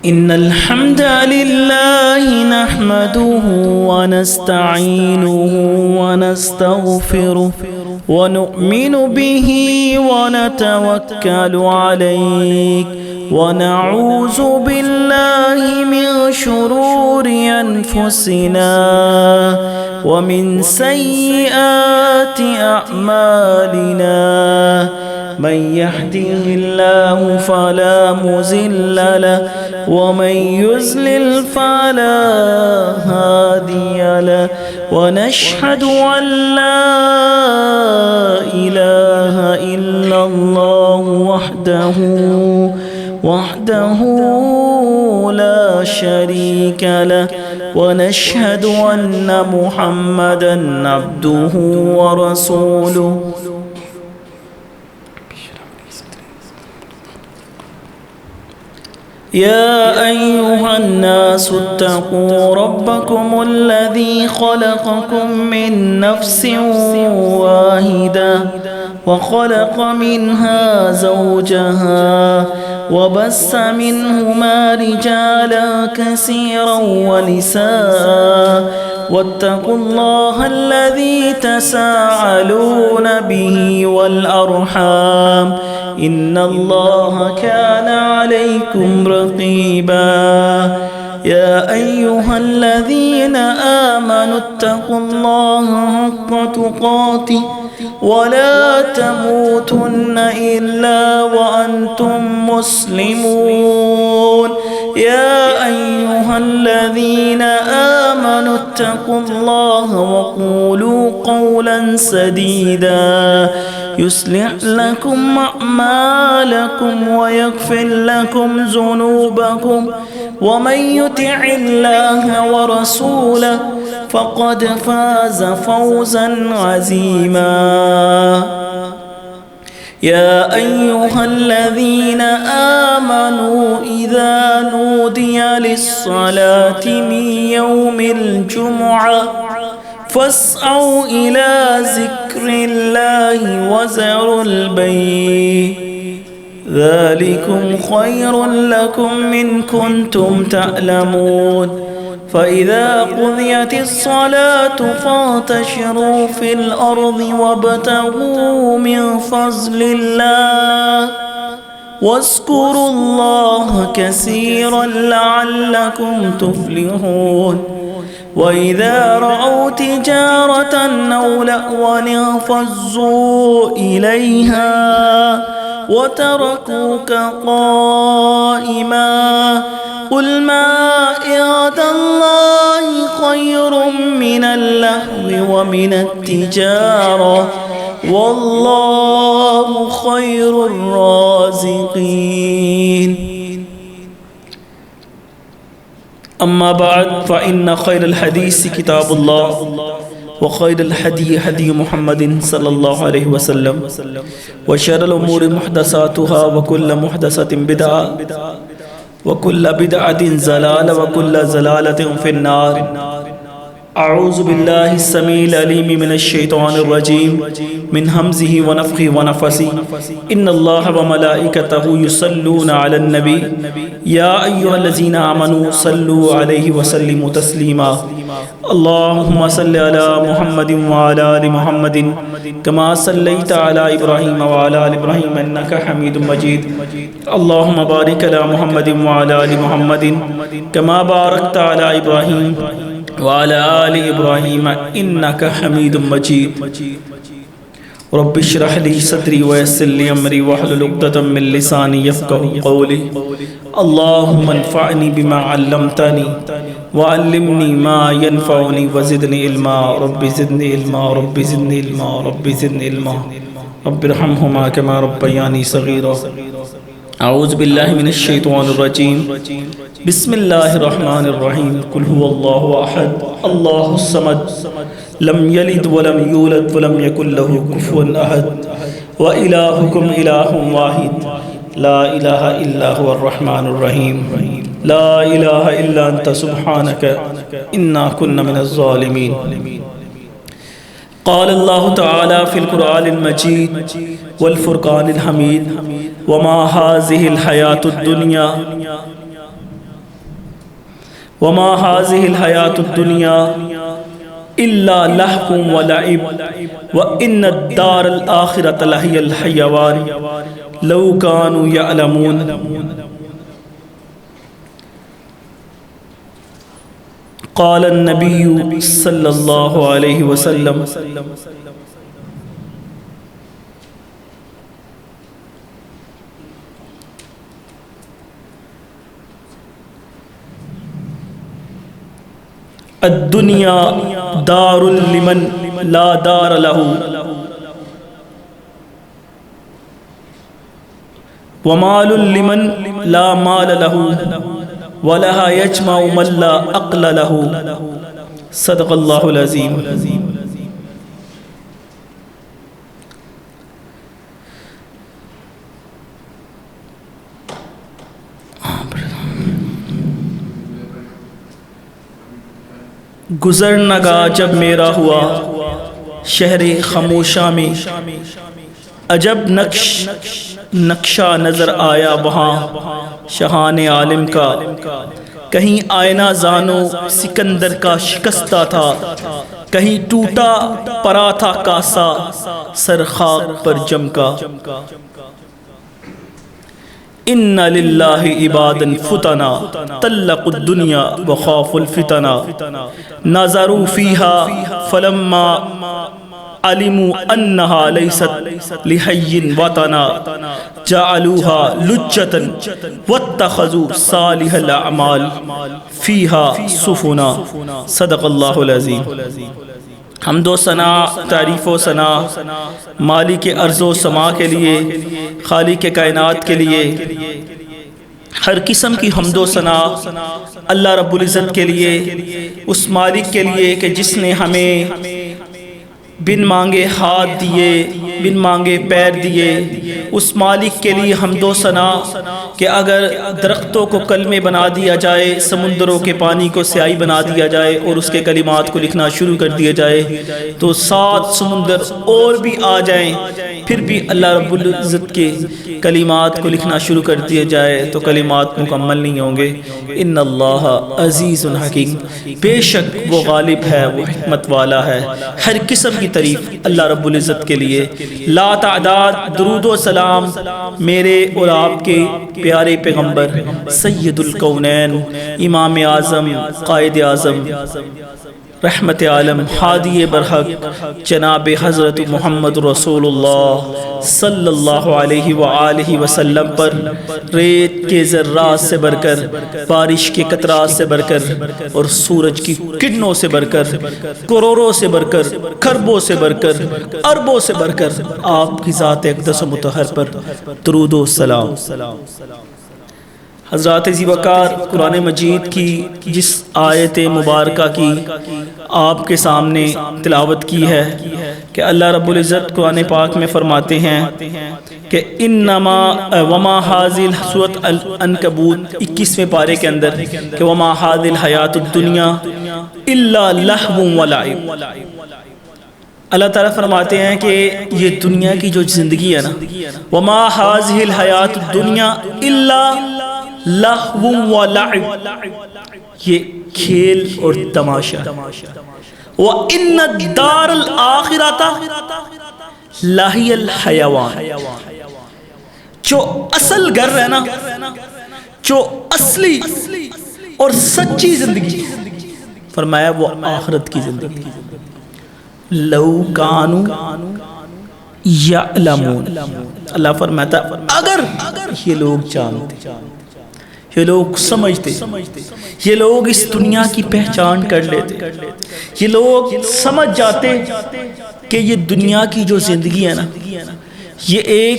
إن الحمد لله نحمده ونستعينه ونستغفره ونؤمن به ونتوكل عليه ونعوذ بالله من شرور أنفسنا ومن سيئات أعمالنا من يهده الله فلا مضل له ومن يضلل فلا هادي له ونشهد أن لا إله إلا الله وحده لا شريك له ونشهد أن محمدا عبده ورسوله يا أيها الناس اتقوا ربكم الذي خلقكم من نفس واحدة وخلق منها زوجها وبث منهما رجالا كثيرا ونساء واتقوا الله الذي تساءلون به والأرحام إن الله كان عليكم رقيبا يا أيها الذين آمنوا اتقوا الله حق تقاته ولا تموتن إلا وأنتم مسلمون يا أيها الذين آمنوا اتقوا الله وقولوا قولا سديدا يصلح لكم أعمالكم ويغفر لكم ذنوبكم ومن يطع الله ورسوله فقد فاز فوزا عظيما يا أيها الذين آمنوا إذا نودي للصلاة من يوم الجمعة فاسعوا إلى ذكر الله وذروا البيع ذلكم خير لكم إن كنتم تعلمون فإذا قضيت الصلاة فانتشروا في الأرض وابتغوا من فضل الله واذكروا الله كثيرا لعلكم تفلحون وإذا رأوا تجارة أو لهوا انفضوا إليها وتركوك قائما قل ما عند الله خير من اللهو ومن التجارة والله خير الرازقين أما بعد فإن خير الحديث كتاب الله وخير الهدي هدي محمد صلى الله عليه وسلم وشر الأمور محدثاتها وكل محدثة بدعة وكل بدعة ضلالة وكل ضلالة في النار أعوذ بالله السميع العليم من الشيطان الرجيم من همزه ونفخه ونفثه إن الله وملائكته يصلون على النبي يا أيها الذين آمنوا صلوا عليه وسلموا تسليما اللهم صل على محمد وعلى آل محمد كما صليت على إبراهيم وعلى آل إبراهيم إنك حميد مجيد اللهم بارك على محمد وعلى آل محمد كما باركت على إبراهيم وعلى آل إبراهيم إنك حميد مجيد رب اشرح لي صدري ويسر لي أمري واحلل عقدة من لساني يفقهوا قولي اللهم انفعني بما علمتني وعلمني ما ينفعني وزدني علما رب زدني علما رب زدني علما رب زدني علما رب ارحمهما كما ربياني صغيرا أعوذ بالله من الشيطان الرجيم بسم الله الرحمن الرحيم قل هو الله أحد الله الصمد لم يلد ولم يولد ولم يكن له كفوا أحد وإلهكم إله واحد لا إله إلا هو الرحمن الرحيم لا إله إلا أنت سبحانك إنا كنا من الظالمين قال الله تعالى في القرآن المجيد والفرقان الحميد وما هذه الحياة الدنيا وما هذه الحیات الدنیا الا لہو ولعب وان الدار الآخرۃ لہی الحیوان لو كانوا یعلمون۔ قال النبی صلی اللہ علیہ وسلم الدنیا دار لمن لا دار له ومال لمن لا مال له ولها يجمع من لا عقل له۔ صدق اللہ العظیم۔ گزر نگا جب میرا ہوا شہر خاموشہ میں، عجب نقشہ نظر آیا وہاں شاہان عالم کا، کہیں آئینہ زانو سکندر کا شکستہ تھا، کہیں ٹوٹا پرا تھا کاسا سر خاک پر جم کا۔ ان للہ عبادا فتنا طلقوا الدنیا وخافوا الفتنا نظروا فیہا فلما علموا انہا لیست لحی وطنا جعلوها لجتا واتخذوا صالح الاعمال فیہا سفنا۔ صدق اللہ العظیم۔ حمد و ثنا، تعریف و ثنا مالک ارض و سما کے لیے، خالق کائنات کے لیے، ہر قسم کی حمد و ثنا اللہ رب العزت کے لیے، اس مالک کے لیے کہ جس نے ہمیں بن مانگے ہاتھ دیے، بن مانگے پیر دیے۔ اس مالک کے لیے حمد و ثنا کہ اگر درختوں کو کلمے بنا دیا جائے، سمندروں کے پانی کو سیاہی بنا دیا جائے اور اس کے کلمات کو لکھنا شروع کر دیا جائے تو 7 سمندر اور بھی آ جائیں، پھر بھی اللہ رب العزت کے کلمات کو لکھنا شروع کر دیا جائے تو کلمات مکمل نہیں ہوں گے۔ ان اللہ عزیز حکیم، بے شک وہ غالب ہے، وہ حکمت والا ہے۔ ہر قسم کی تعریف اللہ رب العزت کے لیے۔ لا تعداد درود و سلام میرے اور آپ کے پیارے پیغمبر سید الکونین، امام اعظم، قائد اعظم، رحمت عالم، ہادی برحق جناب حضرت محمد رسول اللہ صلی اللہ علیہ وآلہ وسلم پر ریت کے ذرات سے بڑھ کر، بارش کے قطرات سے بڑھ کر اور سورج کی کرنوں سے بڑھ کر، کروڑوں سے بڑھ کر، کھربوں سے بڑھ کر، اربوں سے بڑھ کر آپ کی ذات اقدس و مطہر پر درود و سلام۔ حضرات عزیز وقار، قرآن مجید کی جس آیت مبارکہ کی آپ کے سامنے تلاوت کی ہے کہ اللہ رب العزت قرآن پاک میں فرماتے ہیں کہ انما وما حاضل سورۃ العنکبوت 21ویں پارے کے اندر کہ وما حاضل حیات الدنیا الا لہو ولعب۔ اللہ تعالیٰ فرماتے ہیں کہ یہ دنیا کی جو زندگی ہے نا، وما حاضل حیات الدنیا الا لہو ولعب، یہ کھیل اور تماشا۔ وَإِنَّ الدَّارَ الْآخِرَةَ لَهِيَ الْحَيَوَانِ، جو اصل گھر ہے نا، جو اصلی اور سچی زندگی فرمایا وہ آخرت کی زندگی۔ لَوْ كَانُوا يَعْلَمُونَ، اللہ فرماتا اگر یہ لوگ جانتے، یہ لوگ سمجھتے، یہ لوگ اس دنیا کی پہچان کر لیتے، یہ لوگ سمجھ جاتے کہ یہ دنیا کی جو زندگی ہے نا، یہ ایک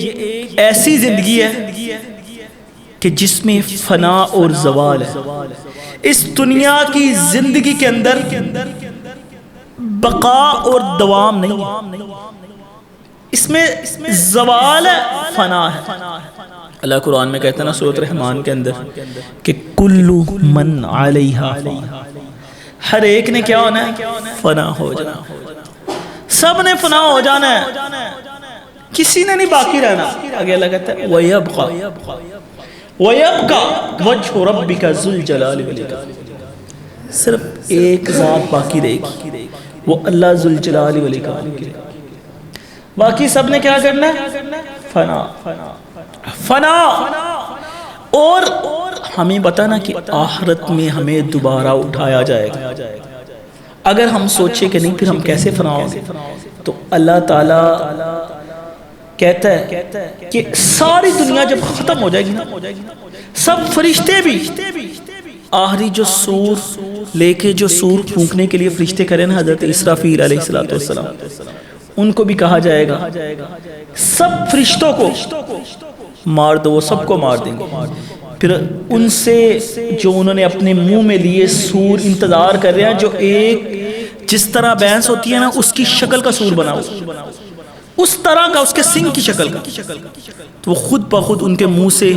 ایسی زندگی ہے کہ جس میں فنا اور زوال ہے۔ اس دنیا کی زندگی کے اندر بقا اور دوام نہیں ہے، اس میں زوال ہے، فنا ہے۔ اللہ قرآن میں کہتا ہے نا سورۃ رحمان کے اندر کہ کلو من علیہا فان، ہر ایک نے کیا ہونا ہے؟ فنا ہو جانا، سب نے فنا ہو جانا ہے، کسی نے نہیں باقی رہنا۔ آگے اللہ کہتا ہے وَيَبْقَى وَجْهُ رَبِّكَ ذُو الْجَلَالِ وَالْإِكْرَامِ، صرف ایک ذات باقی رہے گی، وہ اللہ ذوالجلال والاکرام کی رہے گی۔ باقی سب نے کیا کرنا ہے؟ فنا فنا۔ اور ہمیں بتانا کہ آخرت میں ہمیں دوبارہ اٹھایا جائے گا۔ اگر ہم سوچیں کہ نہیں پھر ہم کیسے فنا ہوں گے، تو اللہ تعالیٰ کہتا ہے کہ ساری دنیا جب ختم ہو جائے گی نا، سب فرشتے بھی آخری جو سور لے کے جو سور پھونکنے کے لیے فرشتے کریں نا حضرت اسرافیل علیہ السلام، ان کو بھی کہا جائے گا سب فرشتوں کو مار دو، وہ سب کو مار دیں گے۔ پھر ان سے جو انہوں نے اپنے منہ میں لیے سور انتظار کر رہے ہیں، جو ایک جس طرح بھینس ہوتی ہے نا اس کی شکل کا سور بنا ہو، اس طرح کا، اس کے سنگ کی شکل کا، تو وہ خود بخود ان کے منہ سے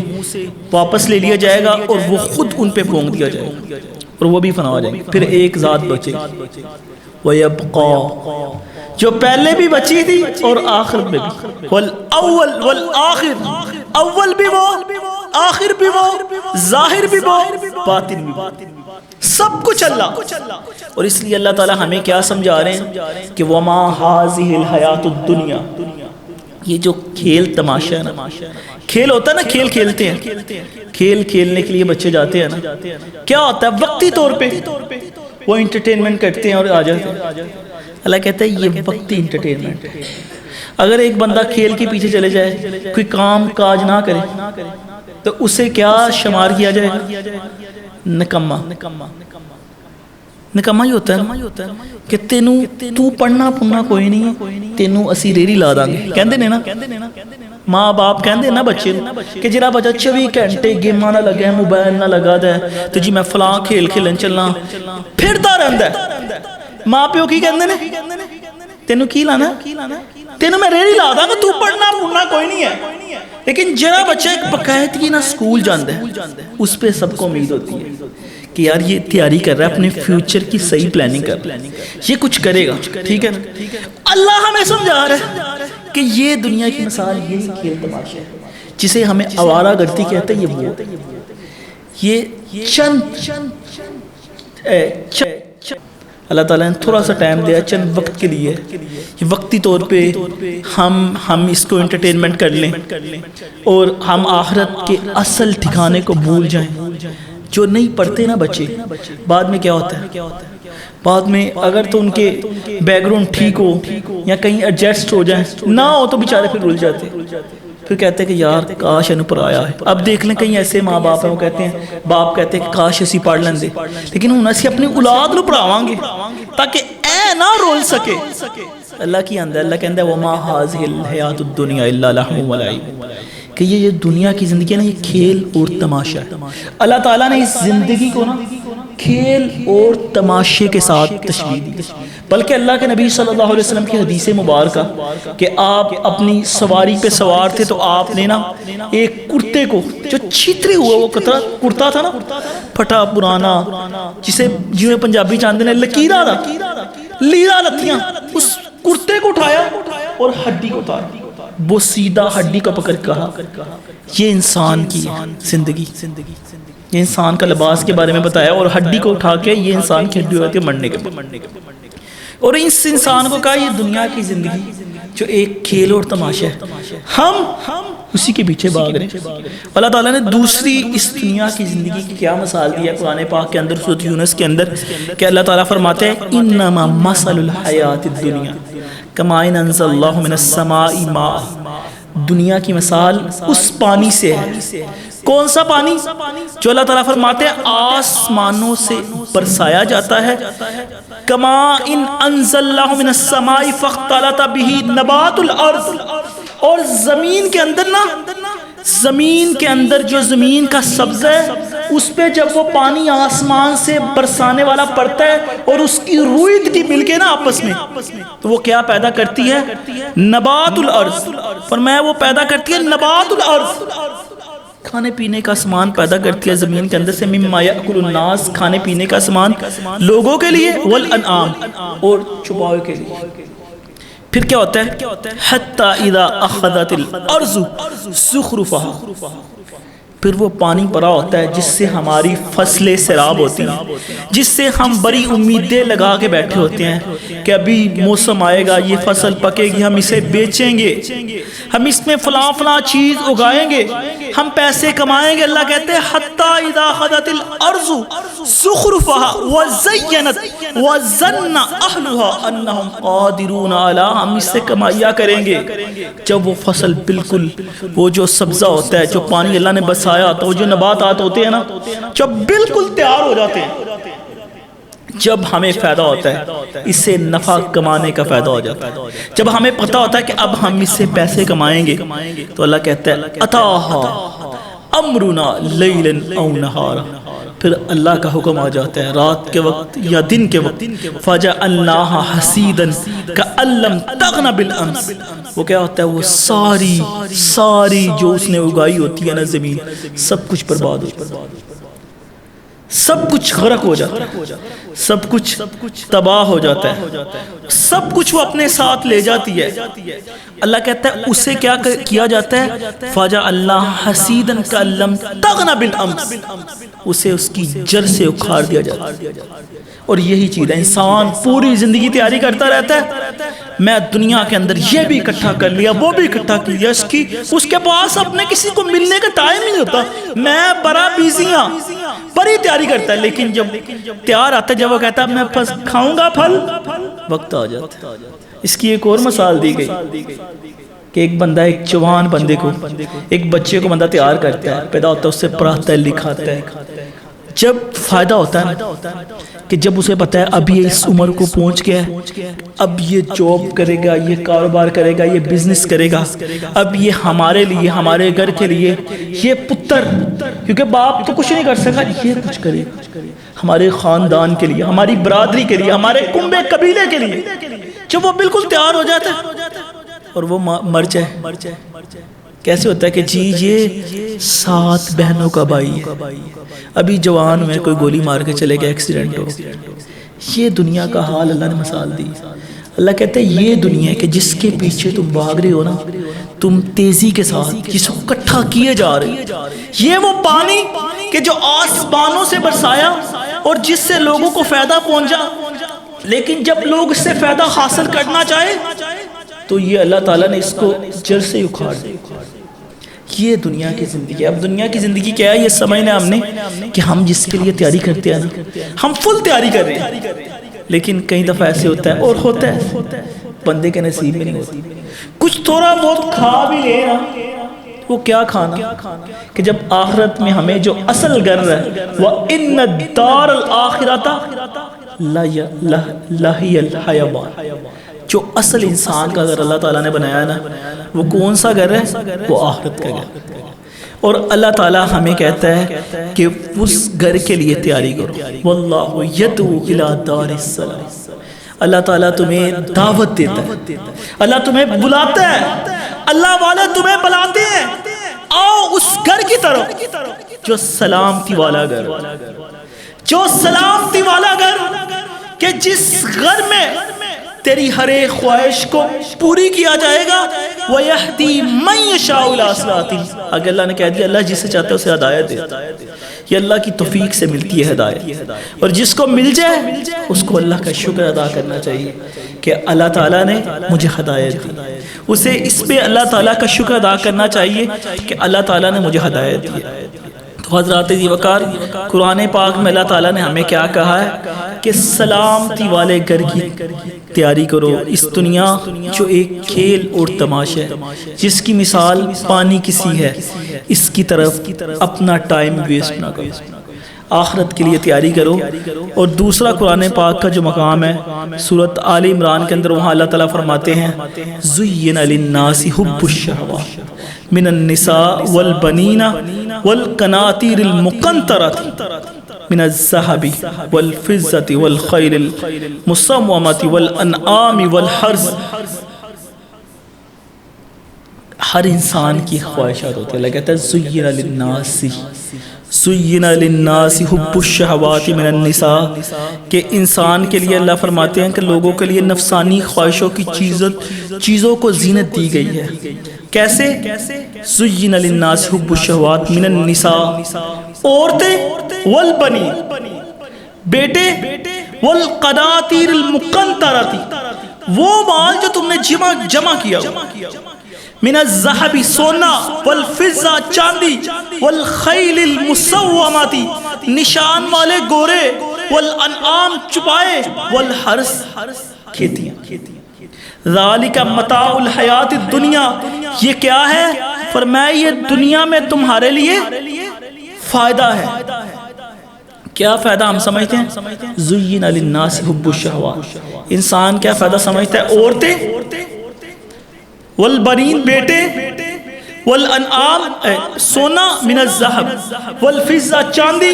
واپس لے لیا جائے گا اور وہ خود ان پہ پھونک دیا جائے گا اور وہ بھی فنا ہو جائیں گے۔ پھر ایک ذات بچے گی، وَيَبْقَى، جو پہلے بھی بچی تھی اور آخر میں بھی، والأول والآخر، اول بھی وہ، آخر بھی وہ، ظاہر بھی وہ، باطن بھی وہ، سب کچھ اللہ۔ اور اس لیے اللہ تعالیٰ ہمیں کیا سمجھا رہے ہیں کہ وَمَا هَذِهِ الْحَيَاةُ الدُّنْيَا، یہ جو کھیل تماشا ہے نا، کھیل ہوتا ہے نا، کھیل کھیلتے ہیں، کھیل کھیلنے کے لیے بچے جاتے ہیں نا، کیا ہوتا ہے وقتی طور پہ وہ انٹرٹینمنٹ کرتے ہیں اور آ جاتے ہیں۔ اللہ کہتا ہے یہ وقتی انٹرٹینمنٹ ہے۔ اگر ایک بندہ کھیل کے پیچھے چلے جائے، کوئی کام کاج نہ کرے، تو اسے کیا شمار کیا جائے گا؟ نکما۔ نکما ہی ہوتا ہے کہ تو پڑھنا پڑھنا کوئی نہیں ہے، تینوں اسی ریڑھی لا دیں گے، کہندے نے نا، ماں باپ کہندے نا بچے کہ جرا بچہ 24 گھنٹے گیماں نہ لگا ہے، موبائل نہ لگا ہے، تو جی میں فلاں کھیل کھیلن چلنا، پھرتا رہندا ہے۔ ماں پیو کی کہندے نے، تینوں کی لانا، تینوں میں ریڑھی لا داں گا، تو پڑھنا پڑھنا کوئی نہیں ہے۔ لیکن جرا بچہ ایک باقاعدگی نہ سکول جاندا ہے، اس پہ سب کو امید ہوتی ہے کہ یار یہ تیاری کر رہا ہے، اپنے فیوچر کی صحیح پلاننگ کر رہا ہے، یہ کچھ کرے گا، ٹھیک ہے نا۔ اللہ ہمیں سمجھا رہا ہے کہ یہ دنیا کی مثال یہی کھیل تماشا ہے، جسے ہمیں آوارہ گردی کہتے ہیں، یہ وہ یہ چند اللہ تعالیٰ نے تھوڑا سا ٹائم دیا چند وقت کے لیے، کہ وقتی طور پہ ہم اس کو انٹرٹینمنٹ کر لیں اور ہم آخرت کے اصل ٹھکانے کو بھول جائیں۔ جو نہیں پڑھتے نا بچے، بعد میں کیا ہوتا ہے؟ بعد میں اگر تو ان کے بیک گراؤنڈ ٹھیک ہو یا کہیں ایڈجسٹ ہو جائیں، نہ ہو تو بیچارے پھر رل جاتے، پھر کہتے ہیں کہ یار کاش انہوں پر آیا ہے۔ اب دیکھ لیں کہیں ایسے ماں باپ ہیں، وہ کہتے ہیں، باپ کہتے ہیں کہ کاش اسی پڑھ لیں دے، لیکن ہوں اسی اپنی اولاد نو پڑھاواں گے تاکہ اے نہ رول سکے۔ اللہ کی اندر اللہ کہندہ ہے وَمَا هَذِهِ الْحَيَاةُ الدُّنْيَا إِلَّا لَهْوٌ وَلَعِبٌ، کہ یہ دنیا کی زندگی ہے نا، یہ کھیل اور تماشا ہے۔ اللہ تعالیٰ نے اس زندگی کو نا کھیل اور تماشے کے ساتھ تشبیہ دی، بلکہ اللہ کے نبی صلی اللہ علیہ وسلم کی حدیث مبارکہ کہ آپ اپنی سواری پہ سوار تھے تو آپ نے نا ایک کرتے کو جو چھترے ہوا وہ کرتا تھا نا، پھٹا پرانا، جسے جنہیں پنجابی چاندے نے لکیرہ دا لیرہ لتیاں، اس کرتے کو اٹھایا اور ہڈی کو اتارا، وہ سیدھا ہڈی کو پکڑ کہا یہ انسان کی زندگی، یہ انسان کا لباس کے بارے میں بتایا، اور ہڈی کو اٹھا کے یہ انسان کی ہڈی ہوتی ہے مرنے کے بعد، اور اس انسان کو کہا یہ دنیا کی زندگی جو ایک کھیل اور تماشا ہے، ہم اسی کے پیچھے بھاگ رہے ہیں۔ اللہ تعالیٰ نے دوسری اس دنیا کی زندگی کی کیا مثال دی ہے قرآن پاک کے اندر، سورۃ یونس کے اندر، کہ اللہ تعالیٰ فرماتے ہیں انما مثل الحیات الدنیا کماء انزل اللہ من السماء ماء، دنیا کی مثال اس پانی سے ہے، کون سا پانی؟ جو اللہ تعالیٰ فرماتے ہیں آسمانوں سے برسایا جاتا ہے، کماء انزل اللہ من السماء فاختلط به نبات الارض، اور زمین کے اندر نا، زمین کے اندر جو زمین کا سبز ہے اس پہ جب وہ پانی آسمان سے برسانے والا پڑتا ہے اور اس کی روئیدگی مل کے نا آپس میں، تو وہ کیا پیدا کرتی ہے؟ نبات الارض، فرمایا وہ پیدا کرتی ہے نبات الارض، کھانے پینے کا سامان پیدا کرتی ہے زمین کے اندر سے، مما یأکل الناس، کھانے پینے کا سامان لوگوں کے لیے، والانعام، اور چوپائے کے لیے۔ پھر کیا ہوتا ہے؟ حتی اذا اخذت الارض زخرفها، پھر وہ پانی پڑا ہوتا ہے جس سے ہماری فصلیں سیراب ہوتی ہیں، جس سے ہم بڑی امیدیں لگا کے بیٹھے ہوتے ہیں کہ ابھی موسم آئے گا، یہ فصل پکے گی، ہم اسے بیچیں گے، ہم اس میں فلاں فلاں چیز اگائیں گے، ہم پیسے کمائیں گے۔ اللہ کہتے ہیں حتی اذا اخذت الارض زخرفها وزینت وظن اہلها انہم قادرون علی، ہم اس سے کمائیا کریں گے جب وہ فصل بالکل، وہ جو سبزہ ہوتا ہے، جو پانی اللہ نے بسایا ہوتا ہے، وہ جو نباتات ہوتے ہیں نا، جب بالکل تیار ہو جاتے ہیں، جب ہمیں فائدہ ہوتا ہے، اس سے نفع کمانے کا فائدہ ہو جاتا ہے، جب ہمیں پتہ ہوتا ہے کہ اب ہم اس سے پیسے کمائیں گے، تو اللہ کہتا ہے اتاہا امرنا لیلا او نہارا، پھر اللہ کا حکم آ جاتا ہے رات کے وقت یا دن کے وقت، فجعلناها حصیدا کأن لم تغن بالامس، وہ کیا ہوتا ہے، وہ ساری جو اس نے اگائی ہوتی ہے نا زمین، سب کچھ برباد ہو جاتا ہے، سب کچھ غرق ہو جاتا ہے، سب کچھ تباہ ہو جاتا ہے، سب کچھ وہ اپنے ساتھ لے جاتی ہے۔ اللہ کہتا ہے اسے کیا کیا جاتا ہے، فَجَعَلْنَاهَا حَصِيدًا كَأَن لَّمْ تَغْنَ بِالْأَمْسِ، اسے اس کی جڑ سے اکھاڑ دیا جاتا ہے۔ اور یہی چیز ہے، انسان پوری زندگی تیاری کرتا رہتا ہے، میں دنیا کے اندر یہ بھی اکٹھا کر لیا، وہ بھی اکٹھا کر لیا، اس کے پاس اپنے کسی کو ملنے کا ٹائم ہی نہیں ہوتا، میں بڑا بیزی ہوں، بڑی تیاری کرتا ہے، لیکن جب تیار آتا ہے، جب وہ کہتا ہے میں پس کھاؤں گا پھل، وقت آ جاتا ہے۔ اس کی ایک اور مثال دی گئی کہ ایک بندہ، ایک جوان بندے کو، ایک بچے کو بندہ تیار کرتا ہے، پیدا ہوتا ہے، اس سے پڑھاتا ہے، لکھاتا ہے، جب فائدہ ہوتا ہے کہ جب اسے پتہ ہے اب یہ اس عمر کو پہنچ گیا ہے، اب یہ جاب کرے گا، یہ کاروبار کرے گا، یہ بزنس کرے گا، اب یہ ہمارے لیے، ہمارے گھر کے لیے، یہ پتر، کیونکہ باپ تو کچھ نہیں کر سکا، یہ کچھ کرے گا ہمارے خاندان کے لیے، ہماری برادری کے لیے، ہمارے کنبے قبیلے کے لیے۔ جب وہ بالکل تیار ہو جاتا ہے اور وہ مر جائے، کیسے ہوتا ہے کہ جی یہ 7 بہنوں کا بھائی ہے، ابھی جوان میں کوئی گولی مار کے چلے گیا، ایکسیڈنٹ ہو، یہ دنیا کا حال اللہ نے مثال دی۔ اللہ کہتا ہے یہ دنیا ہے کہ جس کے پیچھے تم بھاگ رہے ہو نا، تم تیزی کے ساتھ جس کو اکٹھا کیے جا رہے، یہ وہ پانی کہ جو آسمانوں سے برسایا اور جس سے لوگوں کو فائدہ پہنچا، لیکن جب لوگ اس سے فائدہ حاصل کرنا چاہے تو یہ اللہ تعالیٰ نے اس کو جڑ سے اکھاڑ دیا۔ یہ دنیا کی زندگی ہے۔ اب دنیا کی زندگی کیا ہے، یہ سمجھنا ہم نے کہ ہم جس کے لیے تیاری کرتے ہیں نا، ہم فل تیاری کر رہے ہیں، لیکن کئی دفعہ ایسے ہوتا ہے، اور ہوتا ہے بندے کے نصیب میں نہیں ہوتی، کچھ تھوڑا بہت کھا بھی لے نا، وہ کیا کھانا کہ جب آخرت میں ہمیں جو اصل گھر ہے، وَإِنَّ الدَّارَ الْآخِرَةَ لَهِيَ الْحَيَوَانُ، جو اصل انسان کا گھر اللہ تعالیٰ نے بنایا ہے نا، وہ کون سا گھر ہے، وہ آخرت کا گھر۔ اور اللہ تعالیٰ ہمیں کہتا ہے کہ اس گھر کے لیے تیاری کرو، وَاللَّهُ يَدْعُو إِلَىٰ دَارِ السَّلَامِ، اللہ تعالیٰ تمہیں دعوت دیتا ہے، اللہ تمہیں بلاتا ہے، اللہ والے تمہیں بلاتے ہیں، آؤ اس گھر کی طرف جو سلامتی والا گھر، جو سلامتی والا گھر، کہ جس گھر میں تیری ہر ایک خواہش کو پوری کیا جائے گا، وَيَهْدِي مَن يَشَاءُ إِلَىٰ صِرَاطٍ، اگر اللہ نے کہہ دیا اللہ جسے چاہتا ہے اسے ہدایت دیتا ہے، یہ اللہ کی توفیق سے ملتی ہے ہدایت، اور جس کو مل جائے اس کو اللہ کا شکر ادا کرنا چاہیے کہ اللہ تعالیٰ نے مجھے ہدایت دی، اسے اس پہ اللہ تعالیٰ کا شکر ادا کرنا چاہیے کہ اللہ تعالیٰ نے مجھے ہدایت دی۔ تو حضرات ذی وقار، قرآن پاک میں اللہ تعالیٰ نے ہمیں کیا کہا ہے کہ سلامتی والے گھر کی تیاری کرو۔ اس دنیا جو ایک کھیل اور تماشا ہے، جس کی مثال پانی کسی ہے، اس کی طرف اپنا ٹائم ویسٹ نہ کرو، آخرت کے لیے تیاری کرو۔ اور دوسرا قرآن پاک کا جو مقام ہے سورۃ آل عمران کے اندر، وہاں اللہ تعالیٰ فرماتے ہیں زُيِّنَ لِلنَّاسِ حُبُّ الشَّهَوَاتِ مِنَ النِّسَاءِ وَالْبَنِينَ وَالْقَنَاطِيرِ الْمُقَنطَرَةِ مِنَ الذَّهَبِ وَالْفِضَّةِ وَالْخَيْلِ الْمُسَوَّمَةِ وَالْأَنْعَامِ وَالْحَرْثِ، ہر انسان کی خواہشات ہوتی ہے۔ اللہ کہتا ہے زُيِّنَ لِلنَّاسِ، زُيِّنَ لِلنَّاسِ حُبُّ الشَّهَوَاتِ مِنَ النِّسَاءِ کہ انسان کے لیے اللہ فرماتے ہیں کہ لوگوں کے لیے نفسانی خواہشوں کی چیزوں کو زینت دی گئی ہے. کیسے؟ زُيِّنَ لِلنَّاسِ حُبُّ الشَّهَوَاتِ مِنَ النِّسَاءِ عورتیں والبنین بیٹے والقناطیر المقنطرۃ وہ مال جو تم نے جمع کیا من الذهب سونا والفضہ چاندی والخیل المسومۃ نشان والے گھوڑے والانعام چپائے والحرث کھیتیاں. ذالک متاع الحیات الدنیا یہ کیا ہے؟ فرمایا یہ دنیا میں تمہارے لیے فائدہ ہے. کیا فائدہ ہم سمجھتے ہیں؟ زُيِّنَ لِلنَّاسِ حُبُّ الشَّهَوَاتِ انسان کیا فائدہ سمجھتا ہے؟ عورتیں والبنین بیٹے والانعام سونا من الذهب والفضہ چاندی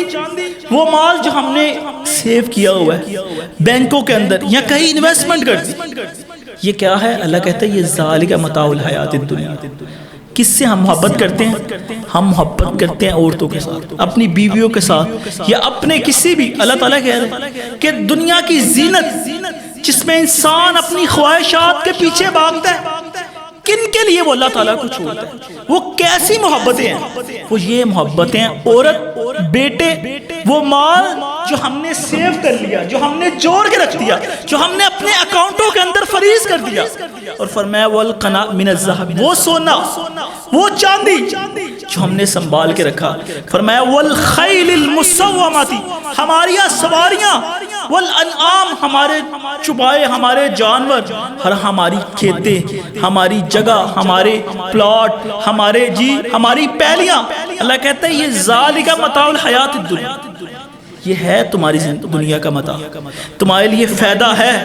وہ مال جو ہم نے سیو کیا ہوا ہے بینکوں کے اندر یا کہیں انویسٹمنٹ کر دی. یہ کیا ہے؟ اللہ کہتا ہے یہ ذالک متاع الحیات الدنیا. کس سے ہم محبت کرتے ہیں؟ ہم محبت کرتے ہیں عورتوں کے ساتھ، اپنی بیویوں کے ساتھ یا اپنے کسی بھی. اللہ تعالیٰ کہہ رہے ہیں کہ دنیا کی زینت جس میں انسان اپنی خواہشات کے پیچھے بھاگتا ہے کن کے لیے وہ اللہ تعالیٰ کو چھوڑتا ہے؟ وہ کیسی محبتیں ہیں؟ وہ یہ محبتیں عورت بیٹے وہ مال جو ہم نے سیو کر لیا، جو ہم نے جوڑ کے رکھ دیا، جو ہم نے اپنے اکاؤنٹوں کے اندر فریز کر دیا. اور فرمایا والقنا من الذهب وہ سونا وہ چاندی جو ہم نے سنبھال کے رکھا. فرمایا والخیل المسومۃ ہماری سواریاں والانعام ہمارے چبائے ہمارے جانور ہر ہماری کھیتیں ہماری جگہ ہمارے پلاٹ ہماری پہلیاں. اللہ کہتا ہے یہ ذالک متاع الحیات الدنیا یہ ہے تمہاری دنیا کا متاع، تمہارے لیے فائدہ ہے.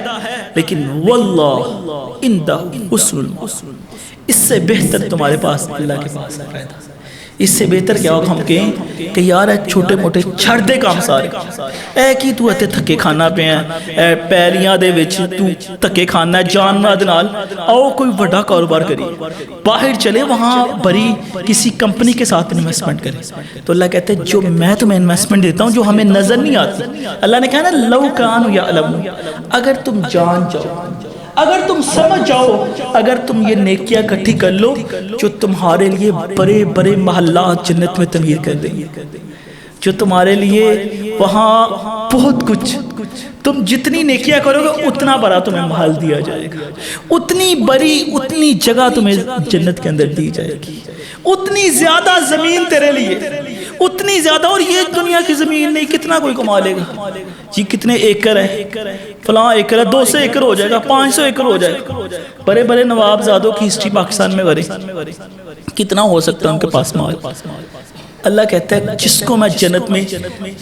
لیکن واللہ عندہ حسن المآب اس سے بہتر تمہارے پاس اللہ کے پاس ہے فائدہ. اس سے بہتر کیا ہوگا ہم کہیں کہ یار چھوٹے موٹے چھڑ دے کام سارے اے کی تو اتے تھکے کھانا پہ ہیں پیلیاں دے وچ تو تھکے کھانا ہے جانور دے نال آؤ کوئی بڑا کاروبار کری باہر چلے وہاں بڑی کسی کمپنی کے ساتھ انویسٹمنٹ کرے. تو اللہ کہتے ہیں جو میں تمہیں انویسٹمنٹ دیتا ہوں جو ہمیں نظر نہیں آتی. اللہ نے کہا نا لو کانوا یعلمون اگر تم جان جاؤ اگر تم سمجھ جاؤ اگر تم یہ نیکیاں اکٹھی کر لو جو تمہارے لیے بڑے بڑے محلات جنت میں تعمیر کر دیں گے، جو تمہارے لیے وہاں بہت کچھ تم جتنی نیکیاں کرو گے اتنا بڑا تمہیں محل دیا جائے گا، اتنی بڑی اتنی جگہ تمہیں جنت کے اندر دی جائے گی، اتنی زیادہ زمین تیرے لیے اتنی زیادہ. اور یہ دنیا کی زمین نہیں کتنا کوئی کما لے گا جی کتنے ایکڑ ہے فلاں ایکڑ ہے 200 ایکڑ ہو جائے گا 500 ایکڑ ہو جائے گا. بڑے بڑے نواب زادوں کی ہسٹری پاکستان میں بھری کتنا ہو سکتا ہے ان کے پاس مال. اللہ کہتا ہے جس کو میں جنت میں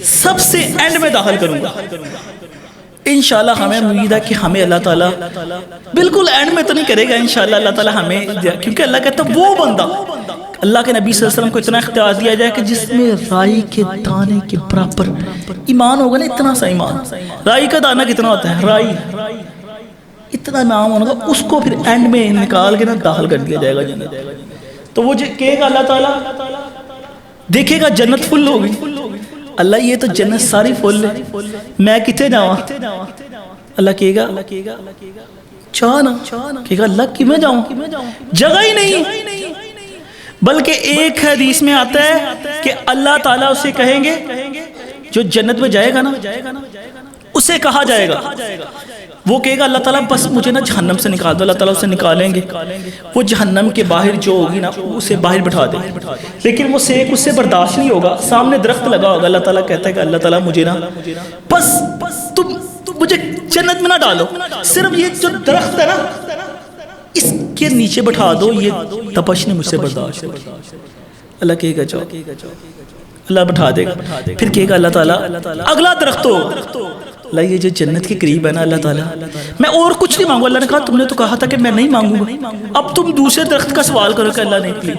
سب سے اینڈ میں داخل کروں گا انشاءاللہ ہمیں امید ہے کہ ہمیں اللہ تعالیٰ بالکل اینڈ میں تو نہیں کرے گا انشاءاللہ اللہ تعالیٰ ہمیں کیونکہ اللہ کہتا ہے وہ بندہ اللہ کے نبی صلی اللہ علیہ وسلم کو اتنا اختیار دیا جائے کہ جس میں رائی کے دانے کے برابر ایمان ہوگا نا اتنا سا ایمان. رائی کا دانہ کتنا ہوتا ہے؟ رائی اتنا ایمان ہوگا اس کو پھر اینڈ میں نکال کے نا داخل کر دیا جائے گا جنت. تو وہ کہے گا اللہ تعالیٰ دیکھے گا جنت فل ہوگی اللہ یہ تو جنت ساری فل ہے میں کتے جاؤں. اللہ کہے گا چاہنا کہے گا اللہ کی میں جاؤں جگہ ہی نہیں. بلکہ ایک حدیث میں آتا ہے کہ اللہ تعالیٰ اسے کہیں گے جو جنت میں جائے گا نا اسے کہا جائے گا وہ کہے گا اللہ تعالیٰ بس مجھے نا جہنم سے نکال دو. اللہ تعالیٰ اسے نکالیں گے وہ جہنم کے باہر جو ہوگی نا اسے باہر بٹھا دے لیکن وہ سیک اس سے برداشت نہیں ہوگا. سامنے درخت لگا ہوگا اللہ تعالیٰ کہتا ہے کہ اللہ تعالیٰ مجھے نا بس تم مجھے جنت میں نہ ڈالو صرف یہ جو درخت ہے نا اس کے نیچے بٹھا دو یہ تپش نے مجھ سے برداشت. اللہ کہے گا جاؤ اللہ بٹھا دے گا. پھر کہے گا اللہ تعالیٰ اگلا درخت ہو اللہ یہ جو جنت کے قریب ہے نا اللہ تعالیٰ میں اور کچھ نہیں مانگوں. اللہ نے کہا تم نے تو کہا تھا کہ میں نہیں مانگوں گا اب تم دوسرے درخت کا سوال کرو کہ اللہ نے پلیز.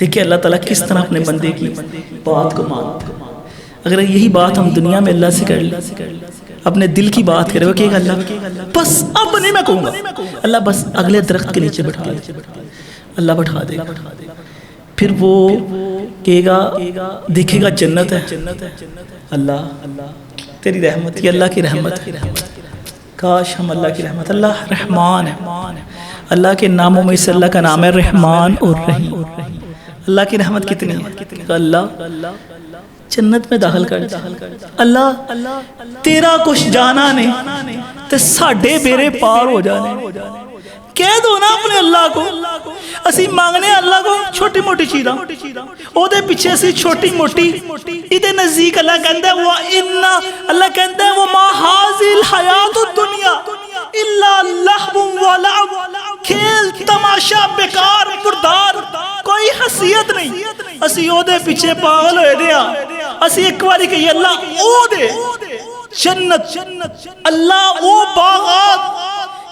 دیکھیں اللہ تعالیٰ کس طرح اپنے بندے کی بات کو مانتا. اگر یہی بات ہم دنیا میں اللہ سے کر لیں اپنے دل کی بات کرے وہ کہے گا اللہ بس اب نہیں میں کہوں گا اللہ بس اگلے درخت کے نیچے بٹھا دے اللہ بٹھا دے گا. پھر وہ کہے گا دیکھے گا جنت ہے، اللہ تیری رحمت، یہ اللہ کی رحمت ہے، کاش ہم اللہ کی رحمت، اللہ رحمان ہے، اللہ کے ناموں میں سے اللہ کا نام ہے رحمان اور رحیم، اللہ کی رحمت کتنی ہے، اللہ جنت میں داخل کر دے، اللہ تیرا کچھ جانا نہیں تے ساڈے بیڑے پار ہو جانے، کہہ دو نا اپنے اللہ کو، اسی مانگنے اللہ کو چھوٹی موٹی چیزاں، او دے پیچھے اسی چھوٹی موٹی، ادھے نزدیک اللہ کہندہ ہے اللہ کہندہ ہے وَمَا هَذِهِ الْحَيَاةُ الدُّنْيَا إِلَّا لَهْوٌ وَلَعِبٌ، کھیل تماشا بیکار مردار، کوئی حیثیت نہیں، اسی او دے پیچھے پاگل ہوئے دیا، اسی ایک باری کہی اللہ او دے جنت، اللہ او باغات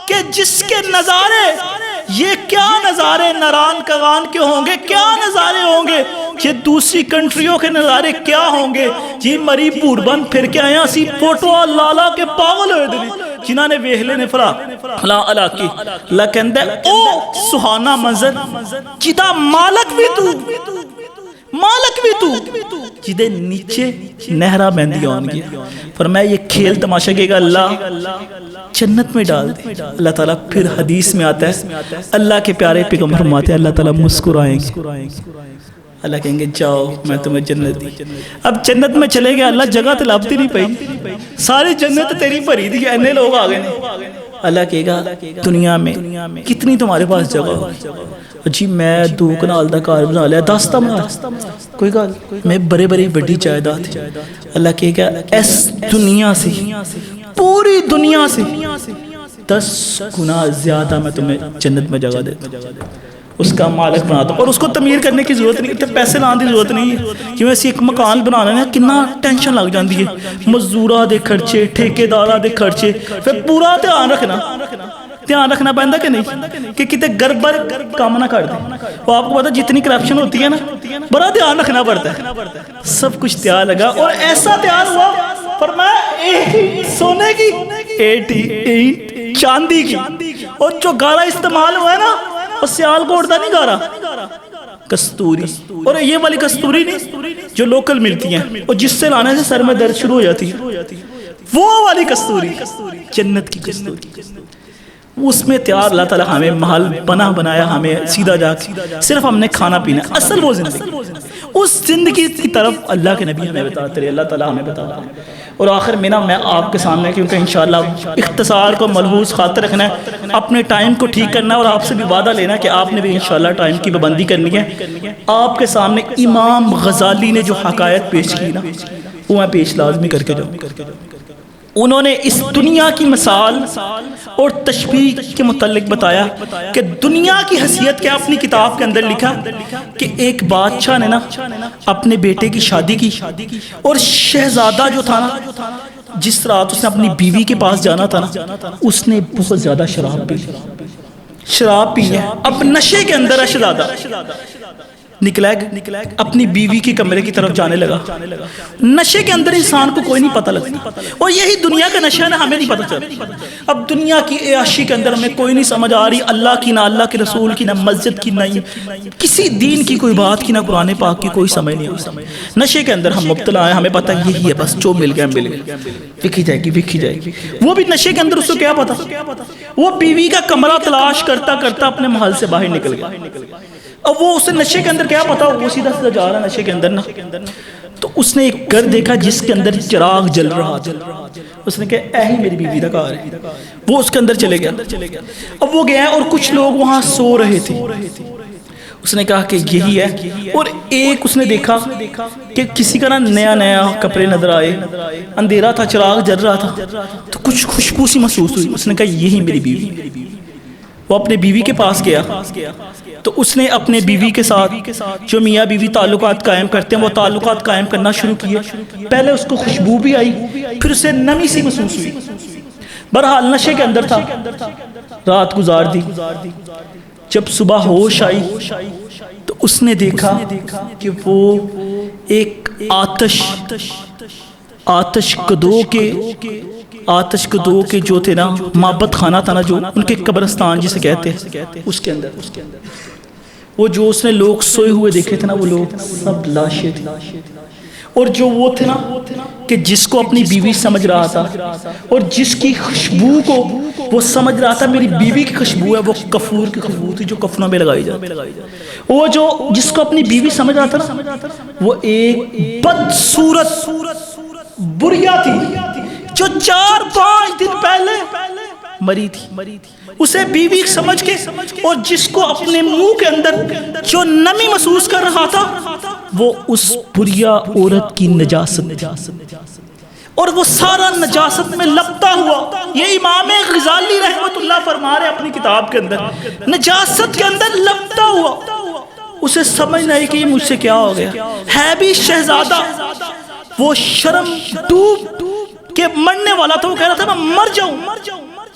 کہ جس کے نظارے، یہ کیا نظارے نران کغان کے ہوں گے، کیا نظارے ہوں گے، یہ دوسری کنٹریوں کے نظارے کیا ہوں گے، جی مری پوربند پھر کے آیا سی پوٹو لالا کے پاگل ہوئے دلی جنہاں نے ویہلے نے فرا اللہ کی، اللہ کہندہ ہے او سہانا منظر جدہ مالک بھی تو جدے نیچے نہرہ بہندی آنگی، فرمایا یہ کھیل تماشا کے گا اللہ جنت میں ڈال دے، اللہ تعالیٰ پھر حدیث میں آتا ہے اللہ کے پیارے پیغمبر فرماتے ہیں اللہ تعالیٰ مسکرائیں گے، اللہ کہیں گے جاؤ میں تمہیں جنت دی، اب جنت میں چلے گئے اللہ جگہ تلابتی نہیں پئی، ساری جنت تیری بھری دی، اینے لوگ آگئے نہیں، اللہ کہے گا دنیا میں کتنی تمہارے پاس جگہ ہو، جی میں دو کنال دا کار بنا لیا 10 تا بنا کوئی گال میں بڑے بڑے بڑی جائیداد، اللہ کہے گا اس دنیا سے پوری دنیا سے 10 گنا زیادہ میں تمہیں جنت میں جگہ دیتا ہوں، اس کا مالک بناتا ہوں، اور اس کو تعمیر کرنے کی ضرورت نہیں، تے پیسے لانے کی ضرورت نہیں ہے، کہ ویسے ایک مکان بنانا ہے کتنا ٹینشن لگ جاندی ہے، مزدوراں دے خرچے، ٹھیکیداراں دے خرچے، پھر پورا دھیان رکھنا پہندا کہ نہیں کہ کتے گڑبڑ کام نہ کر دیں، وہ آپ کو پتا جتنی کرپشن ہوتی ہے نا بڑا دھیان رکھنا پڑتا ہے، سب کچھ تیار لگا اور ایسا تیار ہوا فرمایا سونے کی 88 چاندی کی، اور جو گارا استعمال ہوا ہے نا وہ سیال کو اڑتا نہیں گارا کستوری، اور یہ والی کستوری نہیں جو لوکل ملتی ہیں اور جس سے لانے سے سر میں درد شروع ہو جاتی ہے، وہ والی کستوری جنت کی کستوری، اس میں تیار اللہ تعالیٰ ہمیں محل بنایا، ہمیں سیدھا جا کے صرف ہم نے کھانا پینا، اصل وہ زندگی، اس زندگی کی طرف اللہ کے نبی ہمیں بتاتے رہے، اللہ تعالیٰ ہمیں بتاتا ہے۔ اور آخر میں میں آپ کے سامنے، کیونکہ انشاءاللہ اختصار کو ملحوظ خاطر رکھنا ہے، اپنے ٹائم کو ٹھیک کرنا ہے، اور آپ سے بھی وعدہ لینا کہ آپ نے بھی انشاءاللہ ٹائم کی پابندی کرنی ہے، آپ کے سامنے امام غزالی نے جو حقائق پیش کی نا وہ میں پیش لازمی کر کے جاؤں۔ انہوں نے اس دنیا کی مثال اور تشبیہ کے متعلق بتایا کہ دنیا کی حیثیت کیا، اپنی کتاب کے اندر لکھا کہ ایک بادشاہ نے نا اپنے بیٹے کی شادی کی، اور شہزادہ جو تھا نا جس رات اس نے اپنی بیوی کے پاس جانا تھا نا اس نے بہت زیادہ شراب پی ہے، اب نشے کے اندر ہے شہزادہ، نکلا اپنی بیوی کی کمرے کی طرف جانے لگا، نشے کے اندر انسان کو کوئی نہیں پتہ لگتا، اور یہی دنیا کا نشہ ہے، ہمیں نہیں پتہ چلتا، اب دنیا کی عیاشی کے اندر ہمیں کوئی نہیں سمجھ آ رہی، اللہ کی نہ اللہ کے رسول کی نہ مسجد کی نہ کسی دین کی کوئی بات کی نہ قرآن پاک کی کوئی سمجھ نہیں آ رہی، نشے کے اندر ہم مبتلا ہیں، ہمیں پتہ یہی ہے بس جو مل گیا وکھی جائے گی، وہ بھی نشے کے اندر اس کو کیا پتہ، وہ بیوی کا کمرہ تلاش کرتا کرتا اپنے محل سے باہر نکل گیا، اب وہ اسے نشے کے اندر کیا پتا، وہ سیدھا سیدھا جا رہا نشے کے اندر نا، تو اس نے ایک گھر دیکھا جس کے اندر چراغ جل رہا تھا، اس نے کہا اے ہی میری بیوی دا گھر ہے، وہ اس کے اندر چلے گیا، اب وہ گیا اور کچھ لوگ وہاں سو رہے تھے، اس نے کہا کہ یہی ہے، اور ایک اس نے دیکھا کہ کسی کا نیا نیا کپڑے نظر آئے، اندھیرا تھا چراغ جل رہا تھا، تو کچھ خوشبو سی محسوس ہوئی، اس نے کہا یہی میری بیوی، وہ اپنے بیوی کے پاس گیا، تو اس نے اپنے بیوی کے ساتھ جو میاں بیوی تعلقات قائم کرتے ہیں وہ تعلقات قائم کرنا شروع کیے، پہلے اس کو خوشبو بھی آئی، پھر اسے نمی سی محسوس ہوئی، بہرحال نشے کے اندر تھا، رات گزار دی، جب صبح ہوش آئی تو اس نے دیکھا کہ وہ ایک آتش کدو کے جو تھے نا معبد خانہ تھا نا، جو ان کے قبرستان جسے کہتے ہیں، اس کے اندر وہ جو اس نے لوگ سوئے ہوئے دیکھے تھے نا وہ لوگ سب لاشیں تھے، اور جو وہ تھے نا کہ جس کو اپنی بیوی سمجھ رہا تھا اور جس کی خوشبو کو وہ سمجھ رہا تھا میری بیوی کی خوشبو ہے، وہ کفور کی خوشبو تھی جو کفنوں میں لگائی جاتی۔ وہ جو جس کو اپنی بیوی سمجھ رہا تھا نا وہ ایک بدصورت بریا تھی جو 4-5 دن پہلے مری تھی، اسے بیوی سمجھ کے، اور جس کو اپنے منہ کے اندر جو نمی محسوس کر رہا تھا وہ اس بریا عورت کی نجاست تھی، اور وہ سارا نجاست میں لپٹا ہوا۔ یہ امام غزالی رحمت اللہ فرما رہے اپنی کتاب کے اندر، نجاست کے اندر لپٹا ہوا، اسے سمجھ نہیں کہ یہ مجھ سے کیا ہو گیا، ہے بھی شہزادہ، وہ شرم ڈوب کے مرنے والا تھا، وہ کہہ رہا تھا میں مر جاؤں،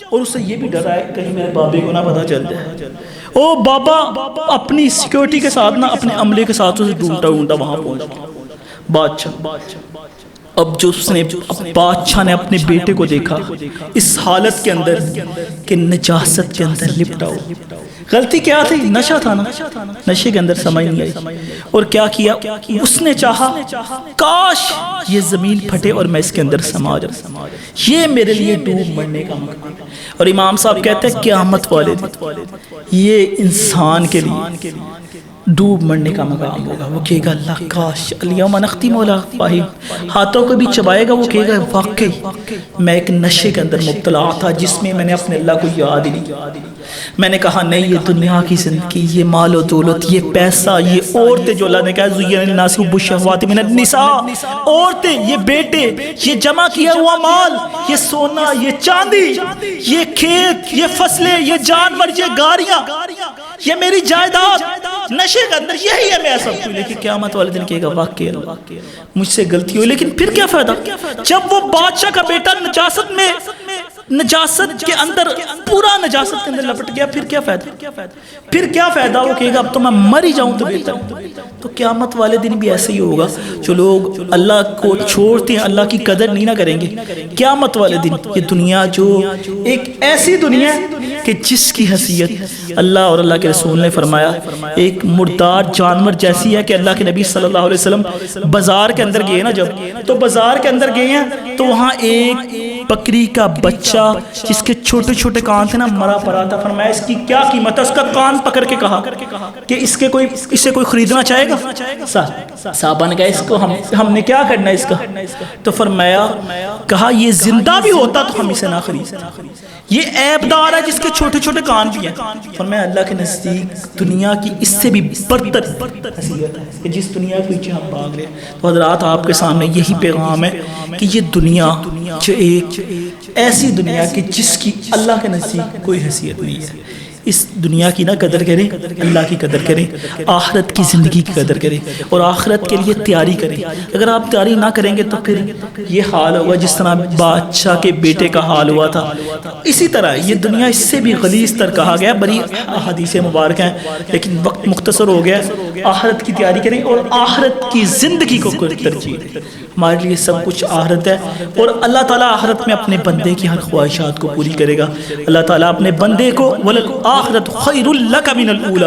اور اسے یہ بھی ڈر ہے کہیں میرے بابے کو نہ پتا چل جائے۔ او بابا اپنی سیکیورٹی کے ساتھ نہ اپنے عملے کے ساتھ اسے ڈھونڈا وہاں پہنچا بادشاہ۔ اب جو اس نے بادشاہ نے اپنے بیٹے کو دیکھا اس حالت کے اندر کہ نجاست کے اندر لپٹا ہو، غلطی کیا تھی؟ نشہ تھا نا، نشے کے اندر سمجھ نہیں آئی، اور کیا کیا اس نے چاہا کاش یہ زمین پھٹے اور میں اس کے اندر سما جاؤں، یہ میرے لیے ڈوب مرنے کا مقام۔ اور امام صاحب کہتے ہیں قیامت والے دن یہ انسان کے لیے ڈوب مرنے کا مقام ہوگا، وہ کہے گا اللہ کاش الیوم نختم علی افواہہم، ہاتھوں کو بھی چبائے گا، وہ کہے گا واقعی میں ایک نشے کے اندر مبتلا تھا جس میں میں نے اپنے اللہ کو یاد ہی نہیں، میں نے کہا نہیں یہ دنیا کی زندگی، یہ مال و دولت، یہ پیسہ، یہ عورتیں جو اللہ نے کہا زین للناس حب الشہوات من النساء، عورتیں، یہ بیٹے، یہ جمع کیا ہوا مال، یہ سونا، یہ چاندی، یہ کھیت، یہ فصلیں، یہ جانور، یہ گاڑیاں، یہ میری جائیداد، نشے کے اندر یہی ہے میں سب کو۔ لیکن قیامت والے دن کہے گا واقعی مجھ سے غلطی ہوئی، لیکن پھر کیا فائدہ جب وہ بادشاہ کا بیٹا نجاست کے اندر پورا نجاست کے اندر لپٹ گیا، پھر کیا فائدہ؟ وہ کہے گا اب تو میں مر ہی جاؤں تو بہتر۔ تو قیامت والے دن بھی ایسے ہی ہوگا، جو لوگ اللہ کو چھوڑتے ہیں اللہ کی قدر نہیں نہ کریں گے، قیامت والے دن یہ دنیا جو ایک ایسی دنیا ہے کہ جس کی حیثیت اللہ اور اللہ کے رسول نے فرمایا ایک مردار جانور جیسی ہے، کہ اللہ کے نبی صلی اللہ علیہ وسلم بازار کے اندر گئے نا، جب تو بازار کے اندر گئے ہیں تو وہاں ایک بکری کا بچہ جس کے چھوٹے چھوٹے کان تھے نا مرا پڑا تھا، فرمایا اس کی کیا قیمت ہے؟ اس کا کان پکڑ کے کہا کہ اسے کوئی خریدنا چاہے گا؟ صحابہ نے کہا اس کو ہم نے کیا کرنا ہے اس کا؟ تو فرمایا کہا یہ زندہ بھی ہوتا تو ہم اسے نہ خرید، یہ عیب دار ہے جس کے چھوٹے چھوٹے کان بھی ہیں۔ فرمایا اللہ کے نزدیک دنیا کی اس سے بھی برتر حیثیت ہے کہ جس دنیا کے پیچھے ہم بھاگ رہے ہیں۔ تو حضرات آپ کے سامنے یہی پیغام ہے کہ یہ دنیا جو ایک ایسی دنیا کہ جس کی اللہ کے نزدیک کوئی حیثیت نہیں ہے، اس دنیا کی نہ قدر کریں، اللہ کی قدر کریں، آخرت کی زندگی کی قدر کریں اور آخرت کے لیے تیاری کریں۔ اگر آپ تیاری نہ کریں گے تو پھر یہ حال ہوگا جس طرح بادشاہ کے بیٹے کا حال ہوا تھا، اسی طرح یہ دنیا اس سے بھی غلیظ تر کہا گیا۔ بڑی احادیث مبارک ہیں لیکن وقت مختصر ہو گیا، آخرت کی تیاری کریں اور آخرت کی زندگی کو ترجیح دیں۔ ہمارے لیے سب کچھ آخرت ہے اور اللہ تعالیٰ آخرت میں اپنے بندے کی ہر خواہشات کو پوری کرے گا۔ اللہ تعالیٰ اپنے بندے کو آخرت خیر لک من الاولی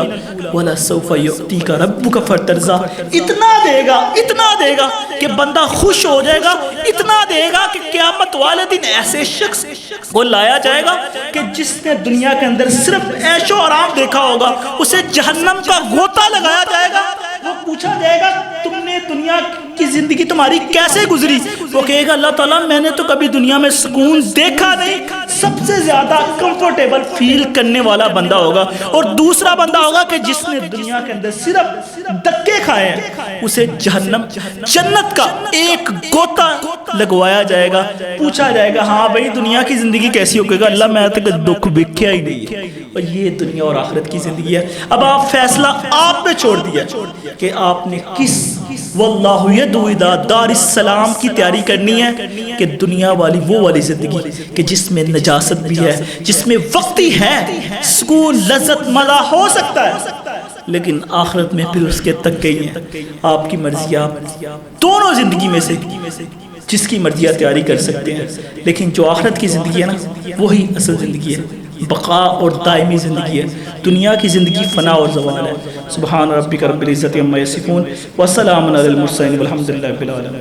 ولسوف یعطیک ربک فترضی، اتنا دے گا کہ بندہ خوش ہو جائے گا، اتنا دے گا کہ قیامت والے دن ایسے شخص کو لایا جائے گا کہ جس نے دنیا کے اندر صرف عیش و آرام دیکھا ہوگا، اسے جہنم کا غوطہ لگایا جائے گا، وہ پوچھا جائے گا تم نے دنیا کی زندگی تمہاری کیسے گزری؟ وہ کہے گا اللہ تعالیٰ میں نے تو کبھی دنیا میں سکون دیکھا نہیں۔ سب سے زیادہ کمفرٹیبل فیل کرنے والا بندہ ہوگا، اور دوسرا بندہ ہوگا کہ جس نے دنیا کے اندر صرف دھکے کھائے ہیں، اسے جنت کا ایک غوطہ لگوایا جائے گا، پوچھا جائے گا ہاں بھائی دنیا کی زندگی کیسی ہوگی؟ اللہ میں تو دکھ بکھیا ہی نہیں ہے، اور یہ دنیا اور آخرت کی زندگی ہے۔ اب آپ فیصلہ آپ پہ چھوڑ دیا کہ آپ نے کس واللہ یدعو الی دار السلام کی تیاری کرنی ہے، کہ دنیا والی وہ والی زندگی کہ جس میں نجاست بھی ہے، جس میں وقتی ہے سکون لذت مزہ ہو سکتا ہے، لیکن آخرت میں پھر اس کے تک گئی ہیں۔ آپ کی مرضی، آپ دونوں زندگی میں سے جس کی مرضی تیاری کر سکتے ہیں، لیکن جو آخرت کی زندگی ہے نا وہی اصل زندگی ہے۔ بقا اور دائمی زندگی ہے. دنیا کی زندگی فنا اور زوال ہے. سبحان ربک رب العزت عما یصفون وسلام علی المرسلین والحمد للہ رب العالمین.